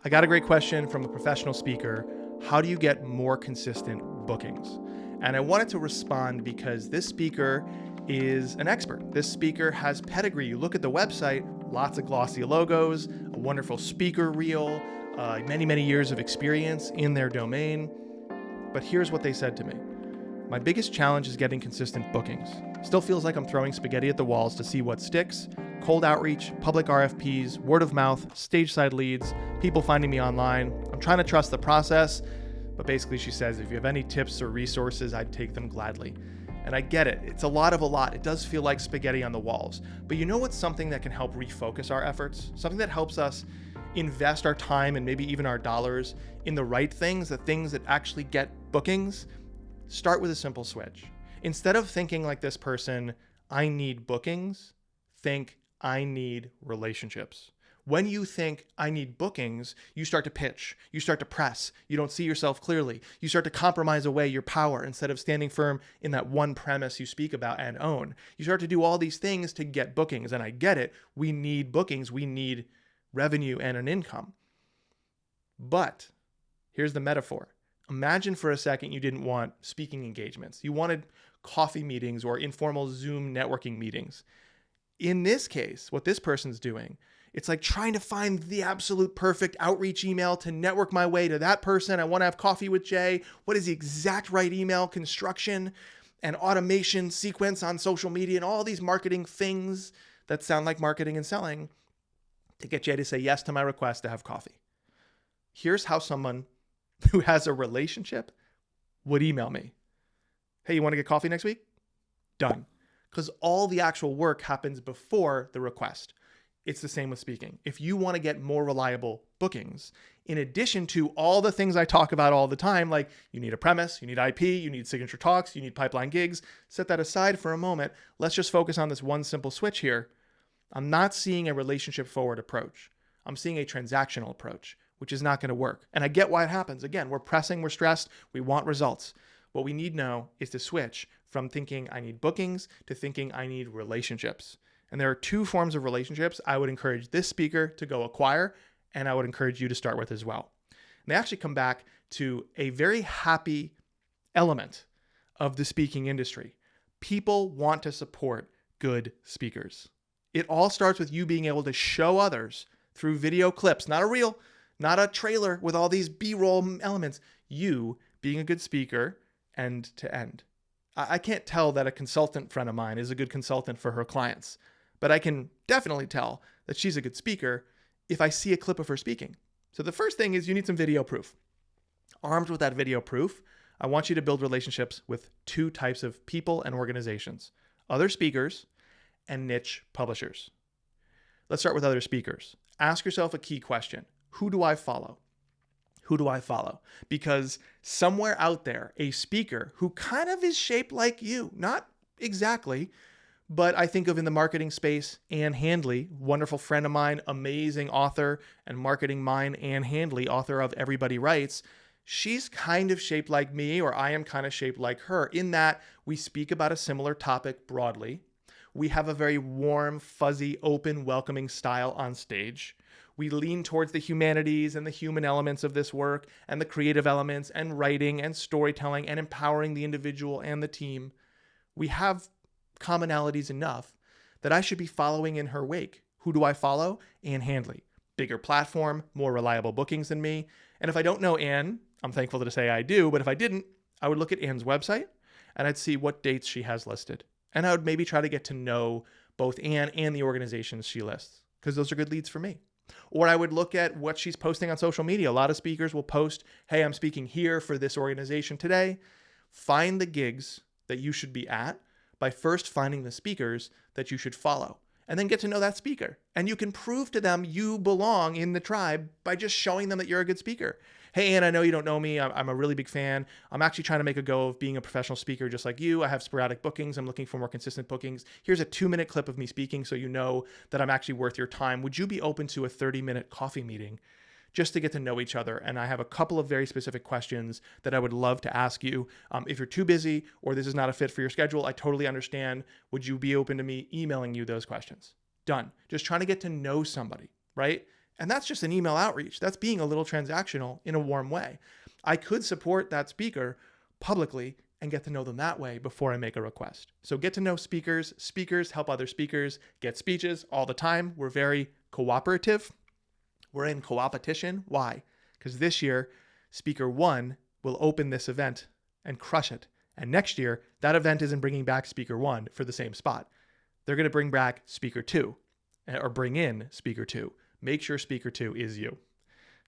I got a great question from a professional speaker. How do you get more consistent bookings? And I wanted to respond because this speaker is an expert. This speaker has pedigree. You look at the website, lots of glossy logos, a wonderful speaker reel, many years of experience in their domain. But here's what they said to me. My biggest challenge is getting consistent bookings. Still feels like I'm throwing spaghetti at the walls to see what sticks. Cold outreach, public RFPs, word of mouth, stage side leads, people finding me online. I'm trying to trust the process, but basically she says, if you have any tips or resources, I'd take them gladly. And I get it. It's a lot. It does feel like spaghetti on the walls. But you know what's something that can help refocus our efforts? Something that helps us invest our time and maybe even our dollars in the right things, the things that actually get bookings? Start with a simple switch. Instead of thinking like this person, I need bookings, think I need relationships. When you think I need bookings, you start to pitch, you start to press, you don't see yourself clearly, you start to compromise away your power instead of standing firm in that one premise you speak about and own. You start to do all these things to get bookings, and I get it. We need bookings, we need revenue and an income. But here's the metaphor. Imagine for a second you didn't want speaking engagements. You wanted coffee meetings or informal Zoom networking meetings. In this case, what this person's doing, it's like trying to find the absolute perfect outreach email to network my way to that person. I want to have coffee with Jay. What is the exact right email construction and automation sequence on social media and all these marketing things that sound like marketing and selling to get Jay to say yes to my request to have coffee. Here's how someone who has a relationship would email me. Hey, you want to get coffee next week? Done. Because all the actual work happens before the request. It's the same with speaking. If you want to get more reliable bookings, in addition to all the things I talk about all the time, like you need a premise, you need IP, you need signature talks, you need pipeline gigs, set that aside for a moment. Let's just focus on this one simple switch here. I'm not seeing a relationship forward approach. I'm seeing a transactional approach, which is not going to work. And I get why it happens. Again, we're pressing, we're stressed, we want results. What we need now is to switch from thinking I need bookings to thinking I need relationships. And there are two forms of relationships I would encourage this speaker to go acquire, and I would encourage you to start with as well. And they actually come back to a very happy element of the speaking industry. People want to support good speakers. It all starts with you being able to show others through video clips, not a reel, not a trailer with all these B-roll elements, you being a good speaker end to end. I can't tell that a consultant friend of mine is a good consultant for her clients, but I can definitely tell that she's a good speaker if I see a clip of her speaking. So the first thing is you need some video proof. Armed with that video proof, I want you to build relationships with two types of people and organizations: other speakers and niche publishers. Let's start with other speakers. Ask yourself a key question. Who do I follow? Who do I follow? Because somewhere out there, a speaker who kind of is shaped like you, not exactly, but I think of in the marketing space, Ann Handley, wonderful friend of mine, amazing author and marketing mind, Ann Handley, author of Everybody Writes. She's kind of shaped like me, or I am kind of shaped like her, in that we speak about a similar topic broadly. We have a very warm, fuzzy, open, welcoming style on stage. We lean towards the humanities and the human elements of this work and the creative elements and writing and storytelling and empowering the individual and the team. We have commonalities enough that I should be following in her wake. Who do I follow? Ann Handley. Bigger platform, more reliable bookings than me. And if I don't know Ann, I'm thankful to say I do, but if I didn't, I would look at Ann's website and I'd see what dates she has listed. And I would maybe try to get to know both Ann and the organizations she lists, because those are good leads for me. Or I would look at what she's posting on social media. A lot of speakers will post, hey, I'm speaking here for this organization today. Find the gigs that you should be at by first finding the speakers that you should follow, and then get to know that speaker. And you can prove to them you belong in the tribe by just showing them that you're a good speaker. Hey, Ann, I know you don't know me. I'm a really big fan. I'm actually trying to make a go of being a professional speaker just like you. I have sporadic bookings. I'm looking for more consistent bookings. Here's a 2-minute clip of me speaking so you know that I'm actually worth your time. Would you be open to a 30-minute coffee meeting just to get to know each other? And I have a couple of very specific questions that I would love to ask you. If you're too busy or this is not a fit for your schedule, I totally understand. Would you be open to me emailing you those questions? Done. Just trying to get to know somebody, right? And that's just an email outreach. That's being a little transactional in a warm way. I could support that speaker publicly and get to know them that way before I make a request. So get to know speakers. Speakers help other speakers get speeches all the time. We're very cooperative. We're in co-opetition. Why? Because this year, speaker 1 will open this event and crush it. And next year, that event isn't bringing back speaker 1 for the same spot. They're going to bring back speaker 2 or bring in speaker 2. Make sure speaker 2 is you.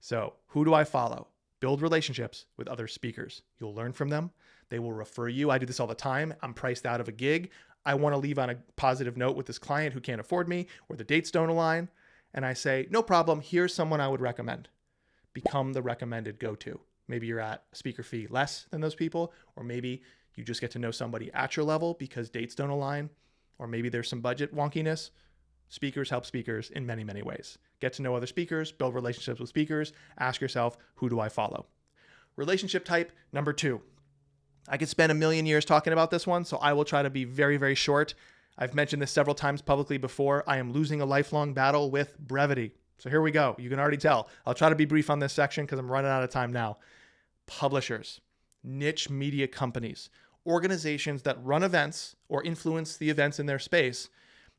So who do I follow? Build relationships with other speakers. You'll learn from them. They will refer you. I do this all the time. I'm priced out of a gig. I want to leave on a positive note with this client who can't afford me, or the dates don't align. And I say, no problem. Here's someone I would recommend. Become the recommended go-to. Maybe you're at a speaker fee less than those people, or maybe you just get to know somebody at your level because dates don't align, or maybe there's some budget wonkiness. Speakers help speakers in many, many ways. Get to know other speakers, build relationships with speakers, ask yourself, who do I follow? Relationship type number 2. I could spend a million years talking about this one, so I will try to be very, very short. I've mentioned this several times publicly before. I am losing a lifelong battle with brevity. So here we go. You can already tell. I'll try to be brief on this section because I'm running out of time now. Publishers, niche media companies, organizations that run events or influence the events in their space,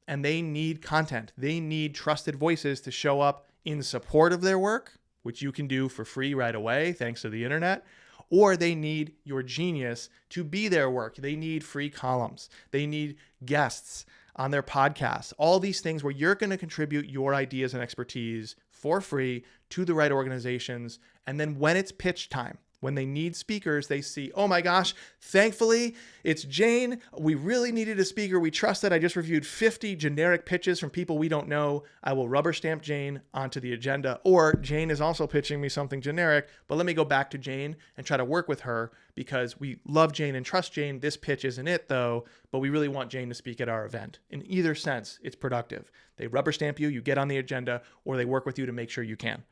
and they need content. They need trusted voices to show up in support of their work, which you can do for free right away thanks to the internet, or they need your genius to be their work. They need free columns. They need guests on their podcasts. All these things where you're going to contribute your ideas and expertise for free to the right organizations. And then when it's pitch time, when they need speakers, they see, oh my gosh, thankfully it's Jane. We really needed a speaker. We trusted. I just reviewed 50 generic pitches from people we don't know. I will rubber stamp Jane onto the agenda. Or Jane is also pitching me something generic, but let me go back to Jane and try to work with her because we love Jane and trust Jane. This pitch isn't it though, but we really want Jane to speak at our event. In either sense, it's productive. They rubber stamp you, you get on the agenda, or they work with you to make sure you can.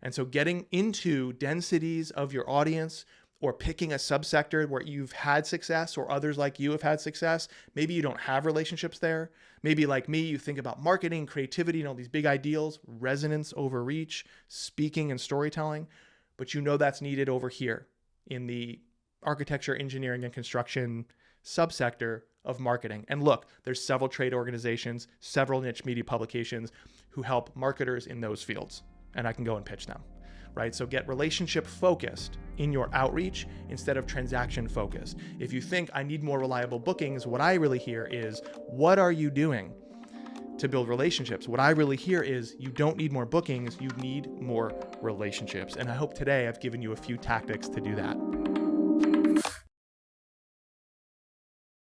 And so getting into densities of your audience or picking a subsector where you've had success or others like you have had success, maybe you don't have relationships there. Maybe like me, you think about marketing, creativity, and all these big ideals, resonance over reach, speaking and storytelling, but you know that's needed over here in the architecture, engineering, and construction subsector of marketing. And look, there's several trade organizations, several niche media publications who help marketers in those fields. And I can go and pitch them, right? So get relationship focused in your outreach instead of transaction focused. If you think I need more reliable bookings, what I really hear is, what are you doing to build relationships? What I really hear is you don't need more bookings, you need more relationships. And I hope today I've given you a few tactics to do that.